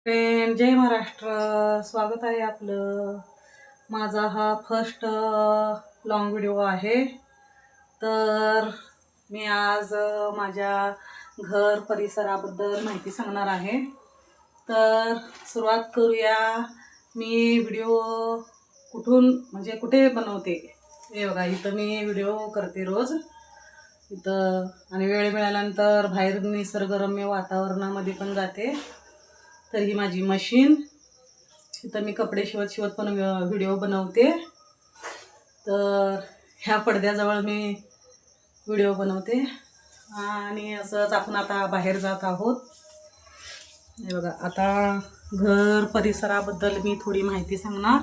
Friend, जय महाराष्ट्र. स्वागत आहे आपलं. माझा हा फर्स्ट लॉंग व्हिडिओ आहे. तर मी आज माझ्या घर परिसराबद्दल माहिती सांगणार आहे. तर सुरुवात करूया. मी व्हिडिओ कुठे बनवते हे बघा. इथं मी व्हिडिओ करते रोज इथं, आणि वेळ मिळाल्यानंतर बाहेर निसर्गरम्य वातावरणामध्ये पण जाते. तर ही माझी मशीन, इथं मी कपडे शिवत पण व्हिडिओ बनवते. तर ह्या पडद्याजवळ मी व्हिडिओ बनवते. आणि असंच आपण आता बाहेर जात आहोत. हे बघा, आता घर परिसराबद्दल मी थोडी माहिती सांगणार.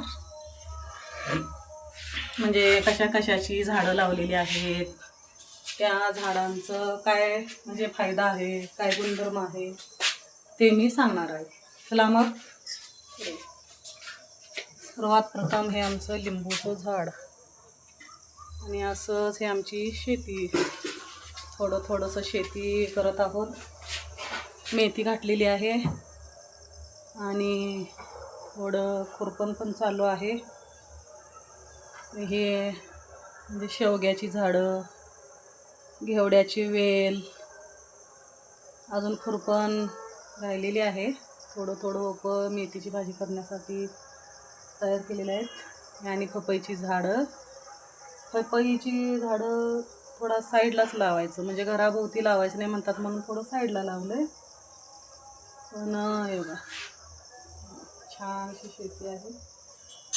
म्हणजे कशाची झाडं लावलेली आहेत, त्या झाडांचं काय म्हणजे फायदा आहे, काय गुणधर्म आहे ते मी सांगणार आहे. चला मग. सर्वात प्रथम हे आमचं लिंबूचं झाड, आणि असंच हे आमची शेती. थोडंसं शेती करत आहोत. मेथी घातलेली आहे आणि थोडं खुरपण पण चालू आहे. हे म्हणजे शेवग्याची झाडं, घेवड्याची वेल, अजून खुरपण राहिलेली आहे. थोडं मेथीची भाजी करण्यासाठी तयार केलेले आहेत. आणि पपईची झाडं थोडा साईडलाच लावायचं, म्हणजे घराभोवती लावायचं नाही म्हणतात म्हणून थोडं साईडला लावलंय. पण हे बघा, छानशी शेती आहे.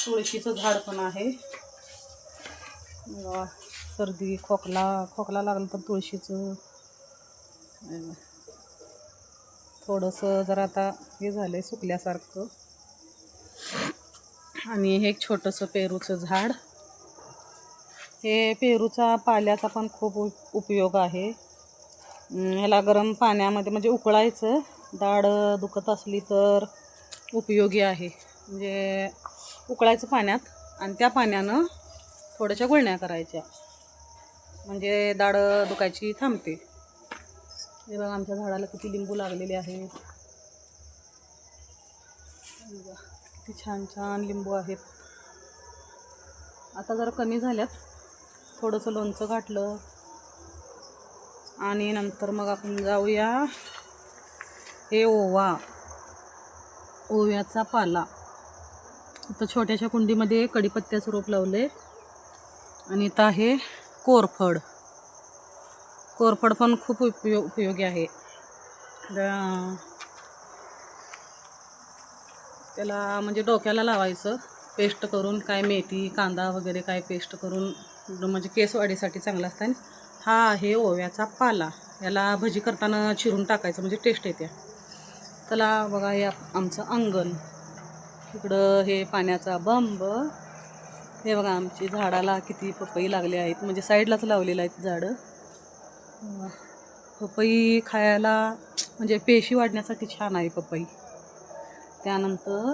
तुळशीचं झाड पण आहे. सर्दी खोकला लागलं तर तुळशीचं. थोडंसं जरा आता हे झालंय सुकल्यासारखं. आणि हे एक छोटंसं पेरूचं झाड. हे पेरूचा पाल्याचा पण खूप उपयोग आहे. ह्याला गरम पाण्यामध्ये म्हणजे उकळायचं, दाढ दुखत असली तर उपयोगी आहे. म्हणजे उकळायचं पाण्यात, आणि त्या पाण्यानं थोड्याशा गुळण्या करायच्या, म्हणजे दाढ दुखायची थांबते. हे बघा, आमच्या झाडाला किती लिंबू लागलेले आहेत. किती छान लिंबू आहेत. आता जरा कमी झाल्यात. थोडंसं लोणचं घातलं आणि नंतर मग आपण जाऊया. हे ओव्याचा पाला. इथं छोट्याशा कुंडीमध्ये कढीपत्त्याचं रोप लावले. आणि इथं आहे कोरफड पण खूप उपयोगी आहे. त्याला म्हणजे डोक्याला लावायचं पेस्ट करून, काय मेथी कांदा वगैरे काय पेस्ट करून, म्हणजे केस वाढीसाठी चांगला असतं. हा आहे ओव्याचा पाला. याला भजी करताना चिरून टाकायचं, म्हणजे टेस्ट येते. चला बघा, हे आमचं अंगण. इकडं हे पाण्याचा बंब. हे बघा, आमची झाडाला किती पपई लागले आहेत, म्हणजे साईडलाच लावलेलं आहेत झाडं. पपई खायला म्हणजे पेशी वाढण्यासाठी छान आहे पपई. त्यानंतर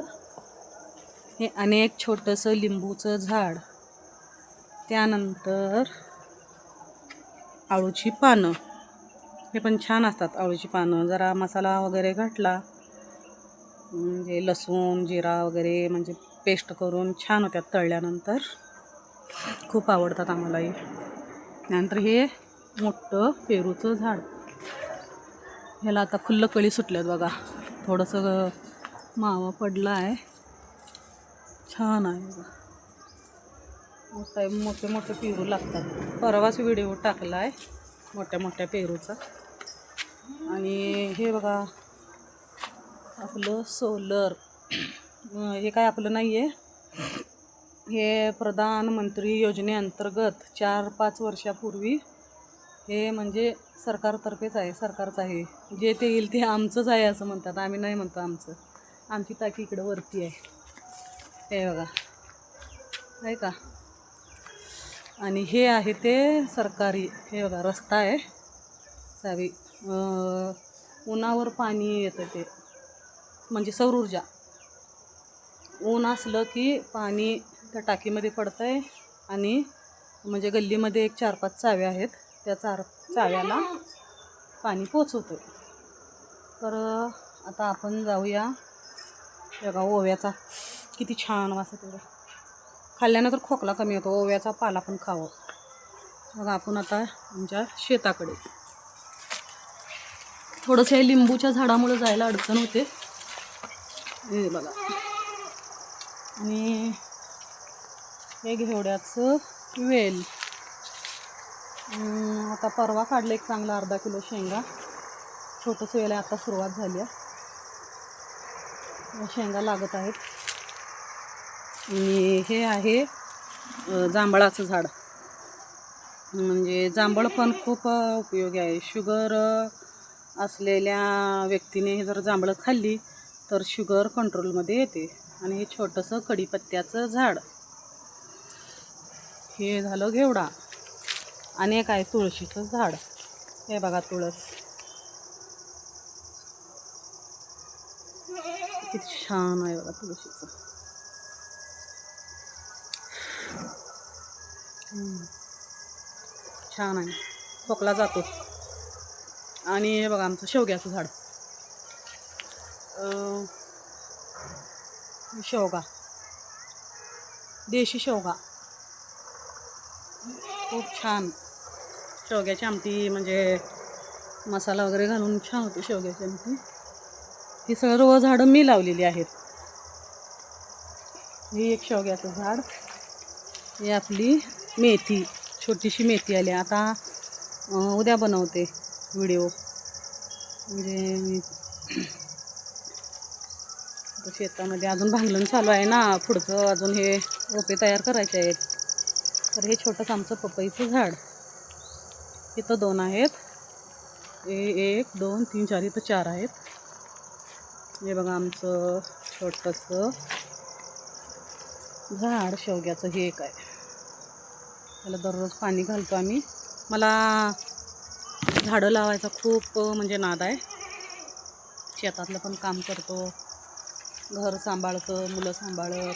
हे अनेक छोटंसं लिंबूचं झाड. त्यानंतर आळूची पानं, हे पण छान असतात. आळूची पानं जरा मसाला वगैरे घातला, म्हणजे लसूण जिरा वगैरे म्हणजे पेस्ट करून छान होत्यात तळल्यानंतर. खूप आवडतात आम्हालाही. त्यानंतर हे मोठं पेरूचं झाड. ह्याला आता फुल्ल कळी सुटल्यात बघा. थोडंसं मावा पडला आहे. छान आहे बघा. मोठे पेरू लागतात. परवाच व्हिडिओ टाकला आहे मोठ्या पेरूचा. आणि हे बघा, आपलं सोलर. हे काय आपलं नाही आहे, हे प्रधानमंत्री योजनेअंतर्गत 4-5 वर्षापूर्वी हे म्हणजे सरकारचं आहे. जे ते येईल ते आमचंच आहे असं म्हणतात. आम्ही नाही म्हणतो आमचं. आमची टाकी इकडं वरती आहे. हे बघा, आहे का. आणि हे आहे ते सरकारी. हे बघा, रस्ता आहे चावी. उन्हावर पाणी येतं ते, म्हणजे सौर ऊर्जा. ऊन असलं की पाणी त्या टाकीमध्ये पडतं आहे. आणि म्हणजे गल्लीमध्ये 4-5 चाव्या आहेत, त्या चाव्याला पाणी पोचवतं. तर आता आपण जाऊया बघा ओव्याचा किती छान वास येतो. खाल्ल्यानंतर खोकला कमी होतो. ओव्याचा पाला पण खावं. बघा आपण आता आमच्या शेताकडे थोडंसं हे लिंबूच्या झाडामुळे जायला अडचण होते. हे बघा आणि हे घेवड्याचं वेल. आता परवा काढलं एक चांगला अर्धा किलो शेंगा. छोटंसं वेल आहे. आता सुरुवात झाली आहे. शेंगा लागत आहेत. आणि हे आहे जांभळाचं झाड. म्हणजे जांभळ पण खूप उपयोगी आहे. शुगर असलेल्या व्यक्तीने हे जर जांभळं खाल्ली तर शुगर कंट्रोलमध्ये येते. आणि हे छोटंसं कढीपत्त्याचं झाड. हे झालं घेवडा. आणि एक आहे तुळशीचं झाड. हे बघा तुळस किती छान आहे बघा तुळशीचं. छान आहे. खोकला जातो. आणि हे बघा आमचं शेवग्याचं झाड. शेवगा, देशी शेवगा खूप छान. शेवग्याची आमटी म्हणजे मसाला वगैरे घालून छान होते शेवग्याची आमटी. ही सर्व झाडं मी लावलेली आहेत. ही एक शेवग्याचं झाड. ही आपली मेथी, छोटीशी मेथी आली. आता उद्या बनवते व्हिडिओ. म्हणजे मी शेतामध्ये अजून भांगलन चालू आहे ना. पुढचं अजून हे रोपे तयार करायचे आहेत. तर हे छोटंसं आमचं पपईचं झाड. इथं 2 आहेत. 1 2 3 4 इथं 4 आहेत. हे बघा आमचं छोटंसं झाड शेवग्याचं. हे एक आहे. त्याला दररोज पाणी घालतो आम्ही. मला झाडं लावायचा खूप म्हणजे नाद आहे. शेतातलं पण काम करतो, घर सांभाळतं, मुलं सांभाळत.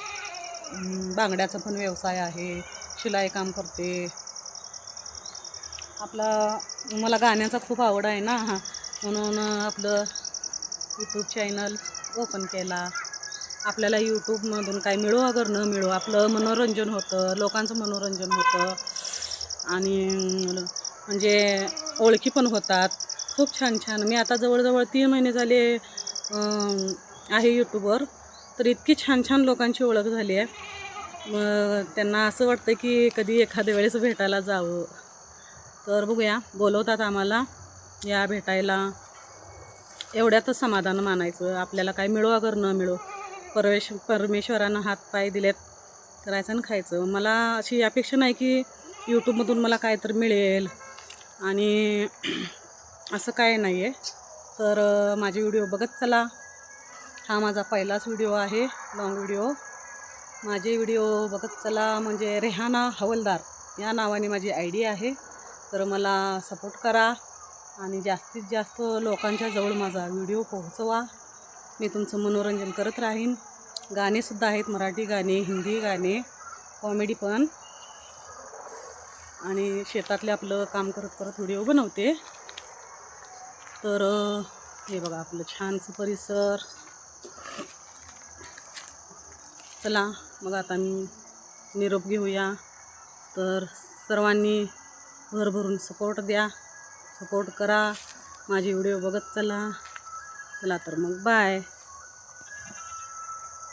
बांगड्याचा पण व्यवसाय आहे. शिलाई काम करते. मला गाण्याचा खूप आवड आहे ना, म्हणून आपलं यूट्यूब चॅनल ओपन केला. आपल्याला यूट्यूबमधून काय मिळो अगर न मिळो, आपलं मनोरंजन होतं, लोकांचं मनोरंजन होतं. आणि म्हणजे ओळखी पण होतात. खूप छान छान. मी आता जवळजवळ 3 महिने झाले आहे यूट्यूबवर. तर इतकी छान छान लोकांची ओळख झाली आहे. त्यांना असं वाटतं की कधी एखाद्या वेळेस भेटायला जावं. तर बघूया, बोलवतात आम्हाला या भेटायला. एवढ्यातच समाधान मानायचं. आपल्याला काय मिळो अगर न मिळो, परमेश्वरानं हात पाय दिलेत, करायचं आणि खायचं. मला अशी अपेक्षा नाही की यूट्यूबमधून मला काय तर मिळेल आणि असं काय नाही आहे. तर माझे व्हिडिओ बघत चला. हा माझा पहिलाच व्हिडिओ आहे, लॉंग व्हिडिओ. माझे व्हिडिओ बघत चला. म्हणजे रेहाना हवलदार या नावाने माझी ID आहे. तर मला सपोर्ट करा आणि जास्तीत जास्त लोकांच्या जवळ माझा व्हिडिओ पोहोचवा. मी तुमचं मनोरंजन करत राहीन. गाणेसुद्धा आहेत, मराठी गाणे, हिंदी गाणे, कॉमेडी पण. आणि शेतातले आपलं काम करत करत व्हिडिओ बनवते. तर हे बघा आपलं छानसं परिसर. चला मग आता मी निरोप घेऊया. तर सर्वांनी भरभरून सपोर्ट द्या, सपोर्ट करा. माझे व्हिडिओ बघत चला. चला तर मग बाय.